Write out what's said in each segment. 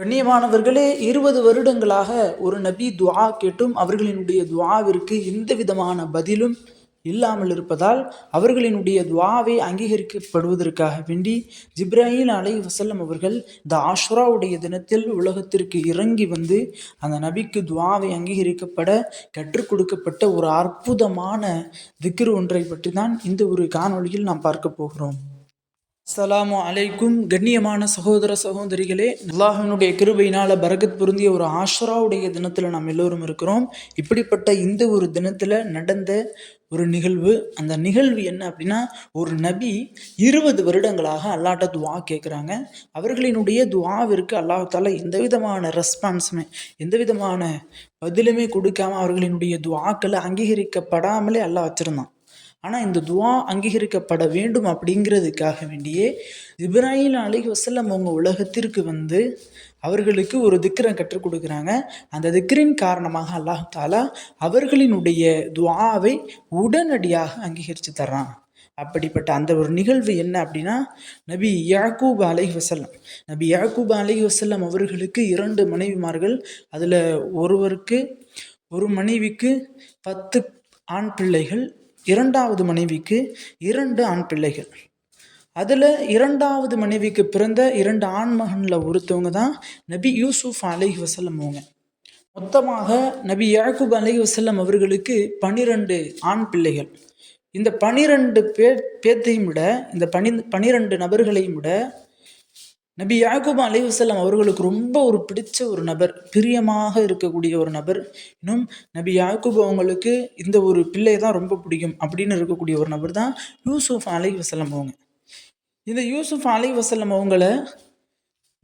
கண்ணியமானவர்களே, 20 வருடங்களாக ஒரு நபி துஆ கேட்டும் அவர்களினுடைய துஆவிற்கு எந்த விதமான பதிலும் இல்லாமல் இருப்பதால் அவர்களினுடைய துஆவை அங்கீகரிக்கப்படுவதற்காக வேண்டி ஜிப்ராயில் அலைஹிஸ்ஸலாம் அவர்கள் இந்த ஆஷுராவுடைய தினத்தில் உலகத்திற்கு இறங்கி வந்து அந்த நபிக்கு துஆவை அங்கீகரிக்கப்பட கற்றுக் கொடுக்கப்பட்ட ஒரு அற்புதமான திக்ர் ஒன்றை பற்றி தான் இந்த ஒரு காணொளியில் நாம் பார்க்க போகிறோம். அஸ்ஸலாமு அலைக்கும். கண்ணியமான சகோதர சகோதரிகளே, அல்லாஹ்வினுடைய கிருபையினால் பரக்கத் பொருந்திய ஒரு ஆஷுராவுடைய தினத்தில் நாம் எல்லோரும் இருக்கிறோம். இப்படிப்பட்ட இந்த ஒரு தினத்தில் நடந்த ஒரு நிகழ்வு, அந்த நிகழ்வு என்ன அப்படின்னா, ஒரு நபி 20 வருடங்களாக அல்லாஹ்ட்ட துஆ கேட்குறாங்க. அவர்களினுடைய துஆவிற்கு அல்லாஹ் தாலா எந்த விதமான ரெஸ்பான்ஸுமே, எந்த விதமான பதிலுமே கொடுக்காம அவர்களினுடைய துஆக்களை அங்கீகரிக்கப்படாமலே அல்லாஹ் வச்சிருந்தான். ஆனால் இந்த துஆ அங்கீகரிக்கப்பட வேண்டும் அப்படிங்கிறதுக்காக வேண்டியே ஜிப்ராயில் அலைஹிஸ்ஸலாம் அவங்க உலகத்திற்கு வந்து அவர்களுக்கு ஒரு திக்ரை கற்றுக் கொடுக்குறாங்க. அந்த திக்ரின் காரணமாக அல்லாஹ் தாலா அவர்களினுடைய துஆவை உடனடியாக அங்கீகரித்து தர்றான். அப்படிப்பட்ட அந்த ஒரு நிகழ்வு என்ன அப்படின்னா, நபி யாக்கூப் அலைஹிஸ்ஸலாம் அவர்களுக்கு 2 மனைவிமார்கள். அதில் ஒரு மனைவிக்கு 10 ஆண் பிள்ளைகள், 2வது மனைவிக்கு 2 ஆண் பிள்ளைகள். அதில் 2வது மனைவிக்கு பிறந்த 2 ஆண்மகனில் ஒருத்தவங்க தான் நபி யூசுஃப் அலைஹிஸ்ஸலாம் அவங்க. மொத்தமாக நபி யாக்கூப் அலைஹிஸ்ஸலாம் அவர்களுக்கு 12 ஆண் பிள்ளைகள். இந்த 12 பேத்தையும் விட, இந்த 12 நபர்களையும் விட நபி யாக்கூப் அலைஹிஸ்ஸலாம் அவர்களுக்கு ரொம்ப ஒரு பிடிச்ச ஒரு நபர், பிரியமாக இருக்கக்கூடிய ஒரு நபர், இன்னும் நபி யாக்கூப் அவங்களுக்கு இந்த ஒரு பிள்ளை தான் ரொம்ப பிடிக்கும் அப்படின்னு இருக்கக்கூடிய ஒரு நபர் தான் யூசுஃப் அலைஹிஸ்ஸலாம் அவங்க. இந்த யூசுஃப் அலைஹிஸ்ஸலாம் அவங்கள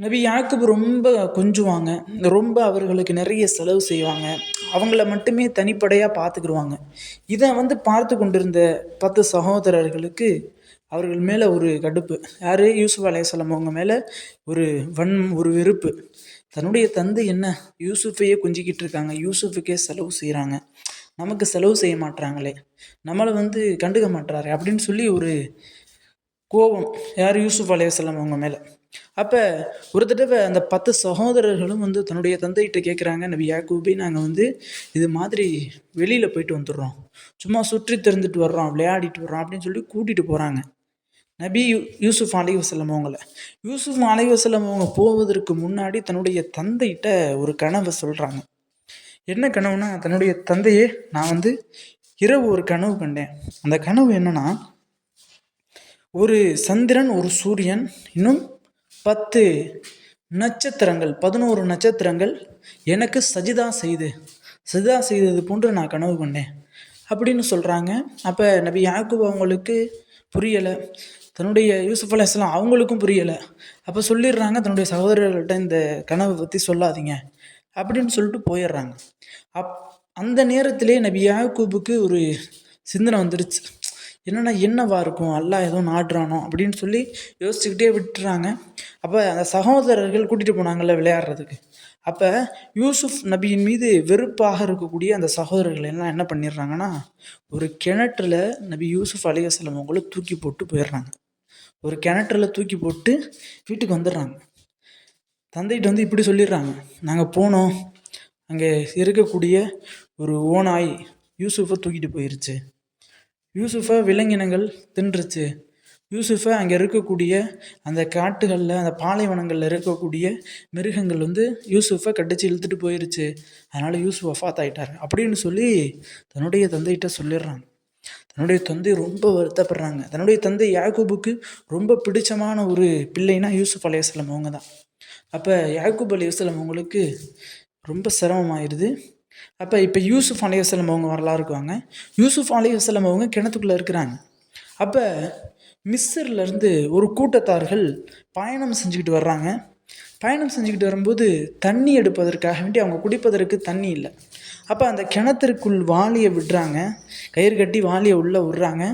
நபி யாக்கூப் ரொம்ப கொஞ்சுவாங்க, ரொம்ப அவர்களுக்கு நிறைய செலவு செய்வாங்க, அவங்கள மட்டுமே தனிப்படையாக பார்த்துக்கிடுவாங்க. இதை பார்த்து கொண்டிருந்த 10 சகோதரர்களுக்கு அவர்கள் மேலே ஒரு கடுப்பு. யார்? யூசுஃப் அலைஹிஸ்ஸலாம் அவங்க மேலே ஒரு வெறுப்பு. தன்னுடைய தந்தை என்ன யூசுஃபையே கொஞ்சிக்கிட்டு இருக்காங்க, யூசுஃபுக்கே செலவு செய்கிறாங்க, நமக்கு செலவு செய்ய மாட்டுறாங்களே, நம்மளை கண்டுக்க மாட்டுறாரு அப்படின்னு சொல்லி ஒரு கோபம் யார்? யூசுஃப் அலைஹிஸ்ஸலாம் அவங்க மேலே. அப்போ ஒரு தடவை அந்த 10 சகோதரர்களும் தன்னுடைய தந்தைகிட்ட கேட்குறாங்க, நபி யாக்கூபே, நாங்கள் இது மாதிரி வெளியில் போயிட்டு வந்துடுறோம், சும்மா சுற்றி தெரிஞ்சுட்டு வர்றோம், விளையாடிட்டு வர்றோம் அப்படின்னு சொல்லி கூட்டிகிட்டு போகிறாங்க நபி யூசுஃப் அலைஹிஸ்ஸலாம் அவங்கள. யூசுஃப் அலைஹிஸ்ஸலாம் அவங்க போவதற்கு முன்னாடி தன்னுடைய தந்தைகிட்ட ஒரு கனவை சொல்கிறாங்க. என்ன கனவுனா, தன்னுடைய தந்தையே, நான் இரவு ஒரு கனவு கண்டேன். அந்த கனவு என்னன்னா, ஒரு சந்திரன், ஒரு சூரியன், இன்னும் 10 நட்சத்திரங்கள், 11 நட்சத்திரங்கள் எனக்கு சஜிதா செய்தது போன்று நான் கனவு கண்டேன் அப்படின்னு சொல்கிறாங்க. அப்போ நபி யாக்கூப் அவங்களுக்கு புரியலை, தன்னுடைய யூசுஃப் அலைஹிஸ்ஸலாம் அவங்களுக்கும் புரியலை. அப்போ சொல்லிடுறாங்க தன்னுடைய சகோதரர்கள்ட்ட, இந்த கனவை பற்றி சொல்லாதீங்க அப்படின்னு சொல்லிட்டு போயிடுறாங்க. அந்த நேரத்திலே நபி யாக்கூபுக்கு ஒரு சிந்தனை வந்துருச்சு. என்னவா இருக்கும், அல்லாஹ் ஏதோ நாடுறானோ அப்படின்னு சொல்லி யோசிச்சுக்கிட்டே விட்டுறாங்க. அப்போ அந்த சகோதரர்கள் கூட்டிகிட்டு போனாங்கள்ல விளையாடுறதுக்கு. அப்போ யூசுஃப் நபியின் மீது வெறுப்பாக இருக்கக்கூடிய அந்த சகோதரர்கள் எல்லாம் என்ன பண்ணிடுறாங்கன்னா, ஒரு கிணற்றுல நபி யூசுஃப் அலைஹிஸ்ஸலாம் அவங்கள தூக்கி போட்டு போயிடுறாங்க. ஒரு கிணற்றுல தூக்கி போட்டு வீட்டுக்கு வந்துடுறாங்க. தந்தைகிட்ட இப்படி சொல்லிடுறாங்க, நாங்கள் போனோம், அங்கே இருக்கக்கூடிய ஒரு ஓநாய் யூசுஃபை தூக்கிட்டு போயிருச்சு, யூசுஃபை விலங்கினங்கள் தின்றுச்சு, யூசுஃபை அங்கே இருக்கக்கூடிய அந்த காட்டுகளில், அந்த பாலைவனங்களில் இருக்கக்கூடிய மிருகங்கள் யூசுஃபை கடிச்சு இழுத்துட்டு போயிருச்சு, அதனால் யூசுஃப் வஃபாத் ஆகிட்டார் அப்படின்னு சொல்லி தன்னுடைய தந்தைகிட்ட சொல்லிடுறாங்க. தன்னுடைய தந்தை ரொம்ப வருத்தப்படுறாங்க. தன்னுடைய தந்தை யாக்கூபுக்கு ரொம்ப பிடிச்சமான ஒரு பிள்ளைனா யூசுஃப் அலைஹிஸ்ஸலாம் அவங்க தான். அப்போ யாக்கூப் அலைஹிஸ்ஸலாம் அவங்களுக்கு ரொம்ப சிரமமாயிருது. அப்போ இப்போ யூசுஃப் அலைஹிஸ்ஸலாம் அவங்க வரலாறுக்கு வாங்க. யூசுஃப் அலைஹிஸ்ஸலாம் அவங்க கிணத்துக்குள்ளே இருக்கிறாங்க. அப்போ மிஸ்ர்லேருந்து ஒரு கூட்டத்தார்கள் பயணம் செஞ்சுக்கிட்டு வர்றாங்க. பயணம் செஞ்சுக்கிட்டு வரும்போது தண்ணி எடுப்பதற்காக வேண்டி அவங்க குடிப்பதற்கு தண்ணி இல்லை. அப்போ அந்த கிணத்திற்குள் வாளியை விடுறாங்க, கயிறு கட்டி வாளியை உள்ளே விடுறாங்க.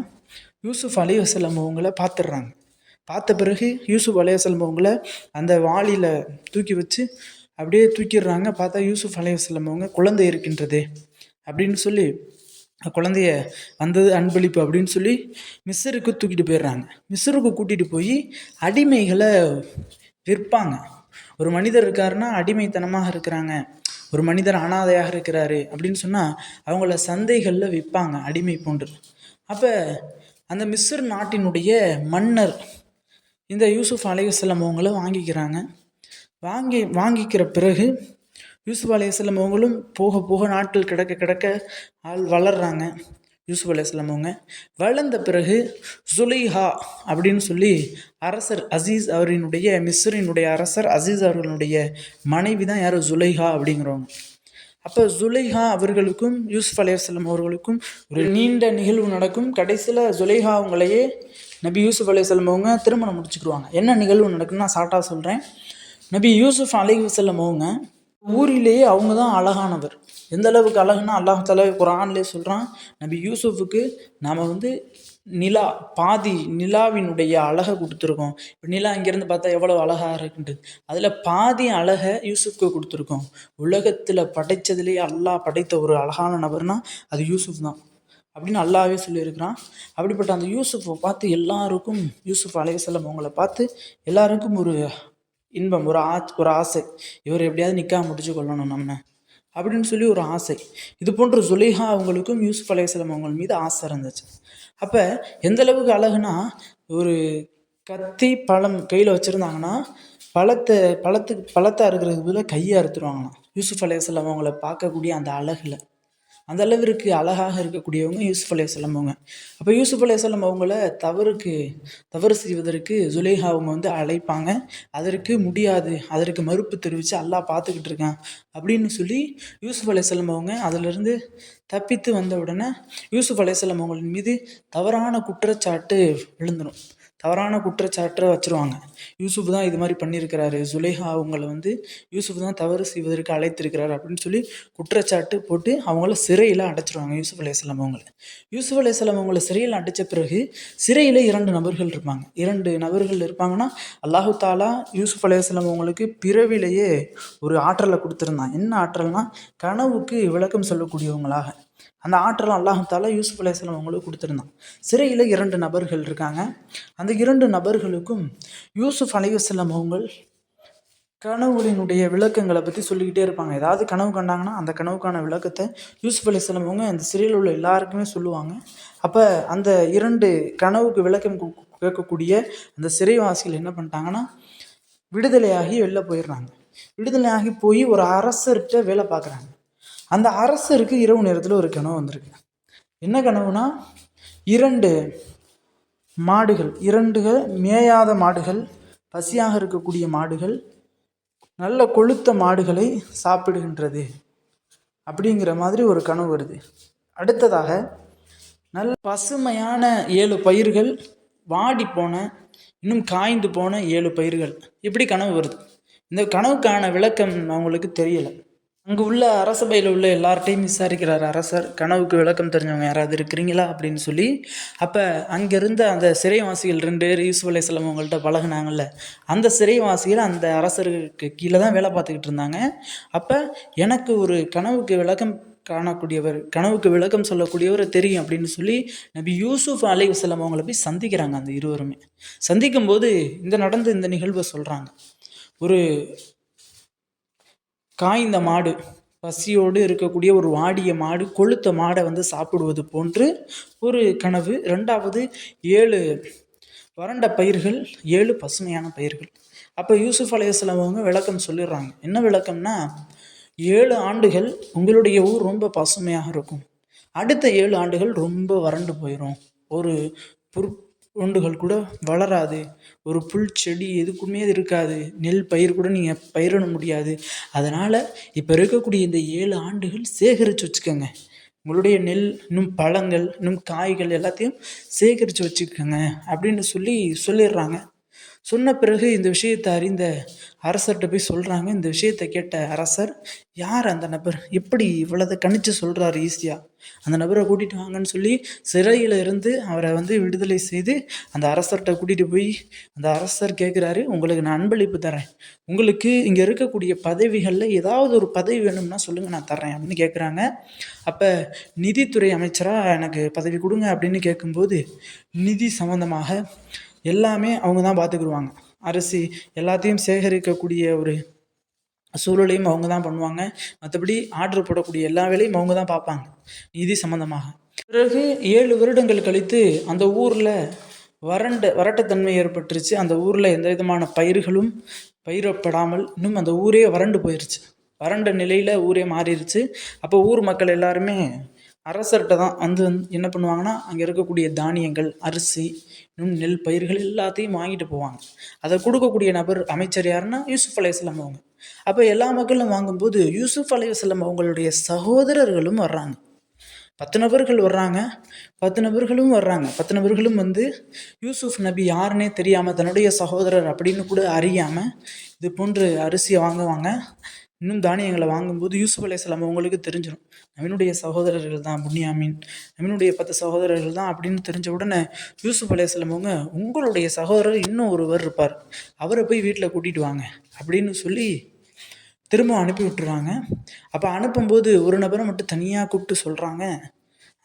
யூசுஃப் அலைஹிஸ்ஸலாம் அவங்கள பார்த்துடுறாங்க. பார்த்த பிறகு யூசுஃப் அலைஹிஸ்ஸலாம் அவங்கள அந்த வாளியில் தூக்கி வச்சு அப்படியே தூக்கிடுறாங்க. பார்த்தா யூசுஃப் அலைஹிஸ்ஸலாம் அவங்க குழந்தை இருக்கின்றதே அப்படின்னு சொல்லி, குழந்தைய வந்தது அன்பளிப்பு அப்படின்னு சொல்லி மிஸ்ருக்கு தூக்கிட்டு போயிடுறாங்க. மிஸ்ருக்கு கூட்டிகிட்டு போய் அடிமைகளை விற்பாங்க. ஒரு மனிதர் இருக்காருன்னா அடிமைத்தனமாக இருக்கிறாங்க, ஒரு மனிதர் அனாதையாக இருக்கிறாரு அப்படின்னு சொன்னால் அவங்கள சந்தைகளில் விற்பாங்க அடிமை போன்று. அப்போ அந்த மிஸ்ர் நாட்டினுடைய மன்னர் இந்த யூசுப் அலைஹிஸ்ஸலாம் அவங்கள வாங்கிக்கிறாங்க. வாங்கிக்கிற பிறகு யூசுப் அலைஹிஸ்ஸலாம் அவங்களும் போக போக நாட்கள் கிடக்க கிடக்க ஆள் வளர்றாங்க. யூசுப் அலைஹிஸ்ஸலாம் அவங்க வளர்ந்த பிறகு சுலைஹா அப்படின்னு சொல்லி அரசர் அசீஸ் அவரினுடைய மிஸ்ரினுடைய அரசர் அசீஸ் அவர்களுடைய மனைவி தான் யார்? சுலைஹா அப்படிங்கிறவங்க. அப்போ சுலைஹா அவர்களுக்கும் யூசுப் அலைஹிஸ்ஸலாம் அவர்களுக்கும் ஒரு நீண்ட நிகழ்வு நடக்கும். கடைசியில் சுலைஹா அவங்களையே நபி யூசுப் அலைஹிஸ்ஸலாம் அவங்க திருமணம் முடிச்சுக்கிடுவாங்க. என்ன நிகழ்வு நடக்குன்னு நான் ஷார்ட்டாக சொல்கிறேன். நபி யூசுப் அலைஹிஸ்ஸலாம் அவங்க ஊரிலேயே அவங்க தான் அழகானவர். எந்த அளவுக்கு அழகுன்னா அல்லாஹ் தஆலா குர்ஆன்லேயே சொல்கிறான், நபி யூசுஃபுக்கு நாம் நிலா பாதி நிலாவினுடைய அழகை கொடுத்துருக்கோம். இப்போ நிலா இங்கேருந்து பார்த்தா எவ்வளோ அழகாக இருக்குன்ட்டு அதில் பாதி அழகை யூசுஃப்க்கு கொடுத்துருக்கோம். உலகத்தில் படைத்ததுலேயே அல்லாஹ் படைத்த ஒரு அழகான நபர்னா அது யூசுஃப் தான் அப்படின்னு அல்லாஹ்வே சொல்லியிருக்கிறான். அப்படிப்பட்ட அந்த யூசுஃபை பார்த்து எல்லாருக்கும், யூசுப் அலைஹிஸ்ஸலாம் அவங்கள பார்த்து எல்லாருக்கும் ஒரு இன்பம், ஒரு ஆசை, இவர் எப்படியாவது நிக்காஹ் முடிச்சு கொள்ளணும் நம்ம அப்படின்னு சொல்லி ஒரு ஆசை. இது போன்ற சுலைஹா அவங்களுக்கும் யூசுப் அலைஹிஸ்ஸலாம் அவங்க மீது ஆசை இருந்துச்சு. அப்போ எந்த அளவுக்கு அழகுனா, ஒரு கத்தி பழம் கையில் வச்சுருந்தாங்கன்னா பழத்தை அறுக்கிறதுக்கு பதிலாக கையை அறுத்துருவாங்களாம் யூசுப் அலைஹிஸ்ஸலாம் அவங்கள பார்க்கக்கூடிய அந்த அழகில். அந்த அளவிற்கு அழகாக இருக்கக்கூடியவங்க யூசுப் அலைஹிஸ்ஸலாம் அவங்க. அப்போ யூசுப் அலைஹிஸ்ஸலாம் அவங்கள தவறு செய்வதற்கு சுலைஹா அவங்க அழைப்பாங்க. அதற்கு முடியாது, அதற்கு மறுப்பு தெரிவித்து அல்லாஹ் பார்த்துக்கிட்டு இருக்கான் அப்படின்னு சொல்லி யூசுப் அலைஹிஸ்ஸலாம் அவங்க அதிலிருந்து தப்பித்து வந்த உடனே யூசுப் அலைஹிஸ்ஸலாம் அவங்களின் மீது தவறான குற்றச்சாட்டு விழுந்துடும். தவறான குற்றச்சாட்டை வச்சுருவாங்க. யூசுப் தான் இது மாதிரி பண்ணியிருக்கிறாரு, சுலைஹா அவங்கள யூசுப் தான் தவறு செய்வதற்கு அழைத்திருக்கிறாரு அப்படின்னு சொல்லி குற்றச்சாட்டு போட்டு அவங்கள சிறையில் அடைச்சிருவாங்க யூசுப் அலைஹிஸ்ஸலாம் அவங்கள. யூசுப் அலைஹிஸ்ஸலாம் அவங்கள சிறையில் அடைச்ச பிறகு சிறையில் 2 நபர்கள் இருப்பாங்க. 2 நபர்கள் இருப்பாங்கன்னா அல்லாஹு தாலா யூசுப் அலைஹிஸ்ஸலாம் அவங்களுக்கு பிறவிலேயே ஒரு ஆற்றலை கொடுத்துருந்தான். என்ன ஆற்றல்னா, கனவுக்கு விளக்கம் சொல்லக்கூடியவங்களாக அந்த ஆற்றலாம் அல்லாஹ் தாலா யூசுப் அலைஹிஸ்ஸலாம் அவங்களுக்கு கொடுத்துருந்தான். சிறையில் 2 நபர்கள் இருக்காங்க. அந்த 2 நபர்களுக்கும் யூசுப் அலைஹிஸ்ஸலாம் அவங்க கனவுகளினுடைய விளக்கங்களை பற்றி சொல்லிக்கிட்டே இருப்பாங்க. ஏதாவது கனவு கண்டாங்கன்னா அந்த கனவுக்கான விளக்கத்தை யூசுப் அலைஹிஸ்ஸலாம் அவங்க அந்த சிறையில் உள்ள எல்லாருக்குமே சொல்லுவாங்க. அப்போ அந்த 2 கனவுக்கு விளக்கம் கேட்கக்கூடிய அந்த சிறைவாசிகள் என்ன பண்ணிட்டாங்கன்னா, விடுதலையாகி வெளில போயிடுறாங்க. விடுதலையாகி போய் ஒரு அரசர்கிட்ட வேலை பார்க்குறாங்க. அந்த அரசருக்கு இரவு நேரத்தில் ஒரு கனவு வந்திருக்கு. என்ன கனவுனா, 2 மாடுகள், 2 மேயாத மாடுகள், பசியாக இருக்கக்கூடிய மாடுகள் நல்ல கொழுத்த மாடுகளை சாப்பிடுகின்றது அப்படிங்கிற மாதிரி ஒரு கனவு வருது. அடுத்ததாக நல்ல பசுமையான 7 பயிர்கள், வாடி போன இன்னும் காய்ந்து போன 7 பயிர்கள், இப்படி கனவு வருது. இந்த கனவுக்கான விளக்கம் அவங்களுக்கு தெரியலை. அங்கே உள்ள அரசபையில் உள்ள எல்லார்ட்டையும் விசாரிக்கிறார் அரசர், கனவுக்கு விளக்கம் தெரிஞ்சவங்க யாராவது இருக்கிறீங்களா அப்படின்னு சொல்லி. அப்போ அங்கே இருந்த அந்த சிறைவாசிகள் 2 பேர் யூசுப் அலைஹிஸ்ஸலாம் அவங்கள்ட்ட பழகுனாங்கல்ல, அந்த சிறைவாசிகள் அந்த அரசருக்கு கீழே தான் வேலை பார்த்துக்கிட்டு இருந்தாங்க. அப்போ எனக்கு ஒரு கனவுக்கு விளக்கம் சொல்லக்கூடியவர் தெரியும் அப்படின்னு சொல்லி நபி யூசுப் அலைஹிஸ்ஸலாம் அவங்கள போய் சந்திக்கிறாங்க. அந்த இருவருமே சந்திக்கும் போது இந்த நிகழ்வை சொல்கிறாங்க. ஒரு காய்ந்த மாடு, பசியோடு இருக்கக்கூடிய ஒரு வாடிய மாடு கொழுத்த மாடை சாப்பிடுவது போன்று ஒரு கனவு. 2வது 7 வறண்ட பயிர்கள், 7 பசுமையான பயிர்கள். அப்போ யூசுப் அலைஹிஸ்ஸலாம் அவங்க விளக்கம் சொல்லிடுறாங்க. என்ன விளக்கம்னா, 7 ஆண்டுகள் உங்களுடைய ஊர் ரொம்ப பசுமையாக இருக்கும், அடுத்த 7 ஆண்டுகள் ரொம்ப வறண்டு போயிடும், ஒரு புற்கொண்டுகள் கூட வளராது, ஒரு புல் செடி எதுக்குமே இருக்காது, நெல் பயிர் கூட நீங்கள் பயிரிட முடியாது. அதனால் இப்போ இருக்கக்கூடிய இந்த 7 ஆண்டுகள் சேகரித்து வச்சுக்கோங்க, உங்களுடைய நெல், இன்னும் பழங்கள், இன்னும் காய்கள் எல்லாத்தையும் சேகரித்து வச்சுக்கோங்க அப்படின்னு சொல்லிடுறாங்க. சொன்ன பிறகு இந்த விஷயத்தை அறிந்த அரசர்கிட்ட போய் சொல்கிறாங்க. இந்த விஷயத்தை கேட்ட அரசர், யார் அந்த நபர், எப்படி இவ்வளவு கணிச்சு சொல்கிறாரு ஈஸியாக, அந்த நபரை கூட்டிகிட்டு வாங்கன்னு சொல்லி சிறையில் இருந்து அவரை விடுதலை செய்து அந்த அரசர்கிட்ட கூட்டிகிட்டு போய் அந்த அரசர் கேட்குறாரு, உங்களுக்கு நான் அன்பளிப்பு தரேன், உங்களுக்கு இங்கே இருக்கக்கூடிய பதவிகளில் ஏதாவது ஒரு பதவி வேணும்னா சொல்லுங்கள், நான் தர்றேன் அப்படின்னு கேட்குறாங்க. அப்போ நிதித்துறை அமைச்சராக எனக்கு பதவி கொடுங்க அப்படின்னு கேட்கும்போது, நிதி சம்மந்தமாக எல்லாமே அவங்க தான் பார்த்துக்குருவாங்க. அரிசி எல்லாத்தையும் சேகரிக்கக்கூடிய ஒரு சூழலையும் அவங்க தான் பண்ணுவாங்க. மற்றபடி ஆர்டர் போடக்கூடிய எல்லா வேலையும் அவங்க தான் பார்ப்பாங்க நிதி சம்மந்தமாக. பிறகு 7 வருடங்கள் கழித்து அந்த ஊரில் வறட்டத்தன்மை ஏற்பட்டுருச்சு. அந்த ஊரில் எந்த விதமான பயிர்களும் பயிரப்படாமல் இன்னும் அந்த ஊரே வறண்டு போயிடுச்சு. வறண்ட நிலையில் ஊரே மாறிடுச்சு. அப்போ ஊர் மக்கள் எல்லாருமே அரசர்கிட்ட தான் வந்து என்ன பண்ணுவாங்கன்னா, அங்கே இருக்கக்கூடிய தானியங்கள், அரிசி, இன்னும் நெல் பயிர்கள் எல்லாத்தையும் வாங்கிட்டு போவாங்க. அதை கொடுக்கக்கூடிய நபர் அமைச்சர் யாருன்னா யூசுப் அலைஹிஸ்ஸலாம் அவங்க. அப்போ எல்லா மக்களும் வாங்கும்போது யூசுப் அலைஹிஸ்ஸலாம் அவங்களுடைய சகோதரர்களும் வர்றாங்க. 10 நபர்கள் வர்றாங்க. 10 நபர்களும் வர்றாங்க. 10 நபர்களும் வந்து யூசுப் நபி யாருன்னே தெரியாமல், தன்னுடைய சகோதரர் அப்படின்னு கூட அறியாமல் இது போன்று அரிசியை வாங்குவாங்க. இன்னும் தானியங்களை வாங்கும்போது யூசுப் அலைஹிஸ்ஸலாம் அவங்களுக்கு தெரிஞ்சிடும், நவீனுடைய சகோதரர்கள் தான் புன்யாமீன், நவீனுடைய 10 சகோதரர்கள் தான் அப்படின்னு தெரிஞ்ச உடனே யூசுப் அலைஹிஸ்ஸலாம் அவங்க, உங்களுடைய சகோதரர் இன்னும் ஒருவர் இருப்பார், அவரை போய் வீட்டில் கூட்டிகிட்டு வாங்க அப்படின்னு சொல்லி திரும்ப அனுப்பி விட்டுறாங்க. அப்போ அனுப்பும்போது ஒரு நபரை மட்டும் தனியாக கூப்பிட்டு சொல்கிறாங்க.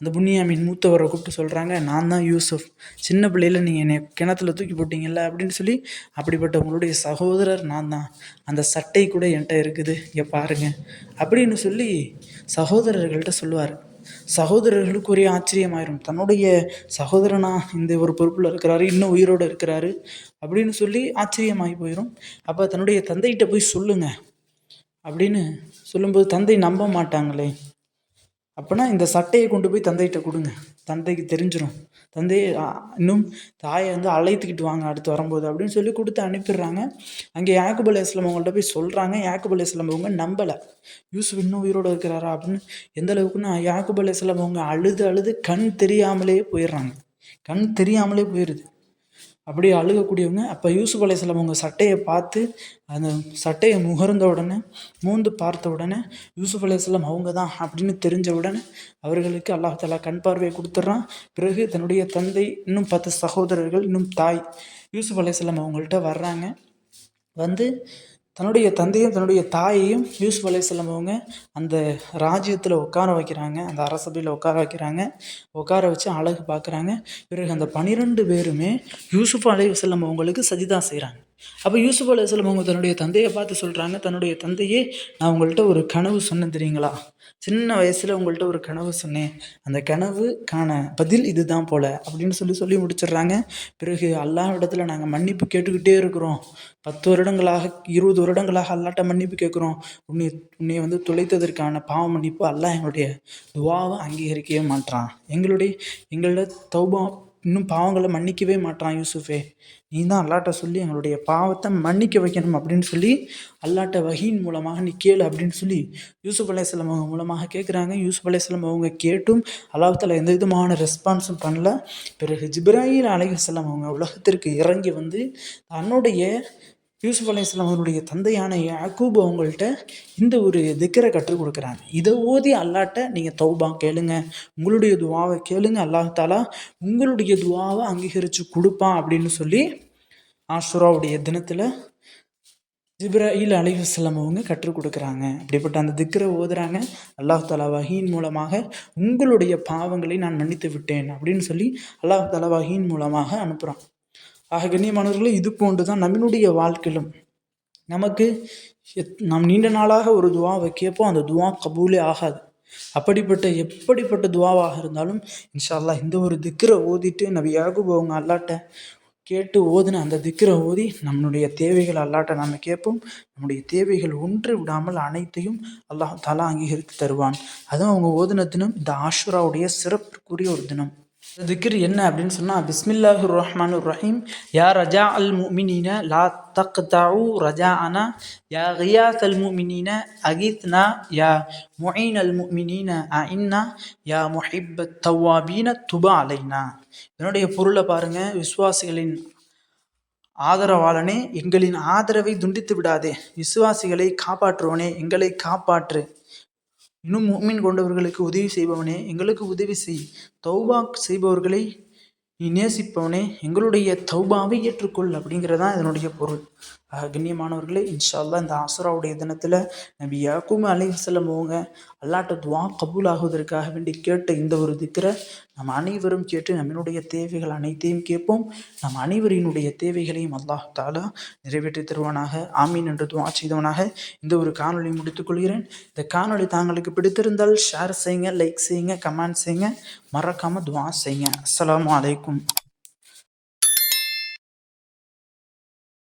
அந்த புன்யாமீன் மூத்தவரை கூப்பிட்டு சொல்கிறாங்க, நான் தான் யூசுப், சின்ன பிள்ளையில் நீங்கள் என்னை கிணத்துல தூக்கி போட்டிங்கல்ல அப்படின்னு சொல்லி, அப்படிப்பட்ட உங்களுடைய சகோதரர் நான் தான், அந்த சட்டை கூட என்கிட்ட இருக்குது, இங்கே பாருங்கள் அப்படின்னு சொல்லி சகோதரர்கள்ட்ட சொல்லுவார். சகோதரர்களுக்கு ஒரே ஆச்சரியமாயிரும், தன்னுடைய சகோதரனா இந்த ஒரு பொறுப்பில் இருக்கிறாரு, இன்னும் உயிரோடு இருக்கிறாரு அப்படின்னு சொல்லி ஆச்சரியமாகி போயிடும். அப்போ தன்னுடைய தந்தைகிட்ட போய் சொல்லுங்க அப்படின்னு சொல்லும்போது தந்தை நம்ப மாட்டாங்களே. அப்போனா இந்த சட்டையை கொண்டு போய் தந்தைகிட்ட கொடுங்க, தந்தைக்கு தெரிஞ்சிடும், தந்தையை இன்னும் தாயை வந்து அழைத்துக்கிட்டு வாங்க அடுத்து வரும்போது அப்படின்னு சொல்லி கொடுத்து அனுப்பிடுறாங்க. அங்கே யாக்கூப் அலைஹிஸ்ஸலாம் அவங்கள்ட்ட போய் சொல்கிறாங்க. யாக்கூப் அலைஹிஸ்ஸலாம் அவங்க நம்பலை, யூசுப் இன்னும் உயிரோடு இருக்கிறாரா அப்படின்னு. எந்த அளவுக்குன்னா யாக்கூப் அலைஹிஸ்ஸலாம் அவங்க அழுது கண் தெரியாமலே போயிடுறாங்க. கண் தெரியாமலே போயிடுது. அப்படியே அழுகக்கூடியவங்க. அப்போ யூசுப் அலைஹிஸ்ஸலாம் அவங்க சட்டையை பார்த்து, அந்த சட்டையை முகர்ந்த உடனே, மூந்து பார்த்த உடனே யூசுப் அலைஹிஸ்ஸலாம் அவங்க தான் அப்படின்னு தெரிஞ்ச உடனே அவர்களுக்கு அல்லாஹ் தஆலா கண் பார்வையை கொடுத்துட்றான். பிறகு தன்னுடைய தந்தை, இன்னும் 10 சகோதரர்கள், இன்னும் தாய் யூசுப் அலைஹிஸ்ஸலாம் அவங்கள்ட்ட வர்றாங்க. வந்து தன்னுடைய தந்தையும் தன்னுடைய தாயையும் யூசுப் அலைஹிஸ்ஸலாம் அவங்க அந்த ராஜ்யத்தில் உட்கார வைக்கிறாங்க, அந்த அரசபையில் உட்கார வைக்கிறாங்க. உட்கார வச்சு அழகு பார்க்குறாங்க. பிறகு அந்த 12 பேருமே யூசுப் அலைஹிஸ்ஸலாம் அவங்களுக்கு சஜிதா செய்கிறாங்க. அப்போ யூசுப் அலைஹிஸ்ஸலாம் அவங்க தன்னுடைய தந்தையை பார்த்து சொல்கிறாங்க, தன்னுடைய தந்தையே, நான் உங்கள்கிட்ட ஒரு கனவு சொன்னேன் தெரியுங்களா, சின்ன வயசில் உங்கள்கிட்ட ஒரு கனவு சொன்னேன், அந்த கனவுக்கான பதில் இதுதான் போல் அப்படின்னு சொல்லி முடிச்சிடுறாங்க. பிறகு அல்லாஹ்விடத்தில் நாங்கள் மன்னிப்பு கேட்டுக்கிட்டே இருக்கிறோம், 10 வருடங்களாக 20 வருடங்களாக அல்லாஹ்ட்ட மன்னிப்பு கேட்குறோம், உன்னை வந்து தொலைத்ததற்கான பாவ மன்னிப்பு அல்லாஹ் எங்களுடைய துவாவை அங்கீகரிக்கவே மாட்டான், எங்களோட தௌபா இன்னும் பாவங்களை மன்னிக்கவே மாட்டான் யூசுஃபே, நீ தான் அல்லாட்ட சொல்லி எங்களுடைய பாவத்தை மன்னிக்க வைக்கணும் அப்படின்னு சொல்லி அல்லாட்ட வஹீன் மூலமாக நீ கேளு அப்படின்னு சொல்லி யூசுப் அலைஹிஸ்ஸலாம் அவங்க மூலமாக கேட்குறாங்க. யூசுப் அலைஹிஸ்ஸலாம் அவங்க கேட்டும் அல்லாஹ் தஆலா எந்த விதமான ரெஸ்பான்ஸும் பண்ணல. பிறகு ஜிப்ராயில் அலைஹிஸ்ஸலாம் அவங்க உலகத்திற்கு இறங்கி வந்து தன்னுடைய யூசுப் அலைஹிஸ்ஸலாம் அவருடைய தந்தையான யாக்கூப் அவங்கள்ட்ட இந்த ஒரு திக்ரை கற்றுக் கொடுக்குறாங்க. இதை ஓதி அல்லாட்ட நீங்கள் தௌபா கேளுங்க, உங்களுடைய துவாவை கேளுங்க, அல்லாஹ் தஆலா உங்களுடைய துவாவை அங்கீகரித்து கொடுப்பான் அப்படின்னு சொல்லி ஆஷுராவுடைய தினத்தில் ஜிப்ராயில் அலைஹிஸ்ஸலாம் அவங்க கற்றுக் கொடுக்குறாங்க. அப்படிப்பட்ட அந்த திக்ரை ஓதுறாங்க. அல்லாஹ் தஆலா வஹீன் மூலமாக உங்களுடைய பாவங்களை நான் மன்னித்து விட்டேன் அப்படின்னு சொல்லி அல்லாஹ் தஆலா வஹீன் மூலமாக அனுப்புகிறான். ஆக கண்ணியமானவர்களே, இது போன்று தான் நம்மளுடைய வாழ்க்கையிலும் நமக்கு நாம் நீண்ட நாளாக ஒரு துவாவை கேட்போம், அந்த துவா கபூலே ஆகாது. எப்படிப்பட்ட துவாவாக இருந்தாலும் இன்ஷா அல்லாஹ் இந்த ஒரு திக்ரை ஓதிட்டு நபி யாக்கூப் அவங்க அல்லாட்ட கேட்டு ஓதுன அந்த திக்ரை ஓதி நம்மளுடைய தேவைகள் அல்லாட்ட நாம் கேட்போம். நம்முடைய தேவைகள் ஒன்று விடாமல் அனைத்தையும் அல்லாஹ் தஆலா அங்கீகரித்து தருவான். அதுவும் அவங்க ஓதுன தினம் இந்த ஆஷுராவுடைய சிறப்புக்குரிய ஒரு தினம். திக்ர் என்ன அப்படின்னு சொன்னால், பிஸ்மில்லாஹிர் ரஹ்மானிர் ரஹீம், யா ரஜா அல் முஃமினீன லா தக்தஉ ரஜாஅனா, யா கியாஸ் அல் முஃமினீன அகித்னா, யா முஈன் அல் முஃமினீன அஇன்னா, யா முஹிப்பத் தவ்வாபீன துப அலைனா. இதனுடைய பொருளை பாருங்க. விசுவாசிகளின் ஆதரவாளனே, எங்களின் ஆதரவை துண்டித்து விடாதே, விசுவாசிகளை காப்பாற்றுவனே, எங்களை காப்பாற்று, இன்னும் முஃமின் கொண்டவர்களுக்கு உதவி செய்பவனே, எங்களுக்கு உதவி செய், தௌபா செய்பவர்களை நீ நேசிப்பவனே, எங்களுடைய தௌபாவை ஏற்றுக்கொள் அப்படிங்கிறதான் இதனுடைய பொருள். கண்ணியமானவர்களே, இன்ஷா அல்லாஹ் இந்த ஆசுராவுடைய தினத்தில் நபி யாக்கூப் அலைஹிஸ்ஸலாம் அவங்க அல்லாட்ட துவா கபூல் ஆகுவதற்காக வேண்டி கேட்ட இந்த ஒரு திக்ரை நம்ம அனைவரும் கேட்டு நம்மளுடைய தேவைகள் அனைத்தையும் கேட்போம். நம் அனைவரினுடைய தேவைகளையும் அல்லாஹ் தஆலா நிறைவேற்றி தருவானாக. ஆமீன் என்று துவா செய்தவனாக இந்த ஒரு காணொளி முடித்துக்கொள்கிறேன். இந்த காணொளி தாங்களுக்கு பிடித்திருந்தால் ஷேர் செய்யுங்க, லைக் செய்யுங்க, கமெண்ட் செய்யுங்க, மறக்காமல் துவா செய்யுங்க. அஸ்ஸலாமு அலைக்கும்.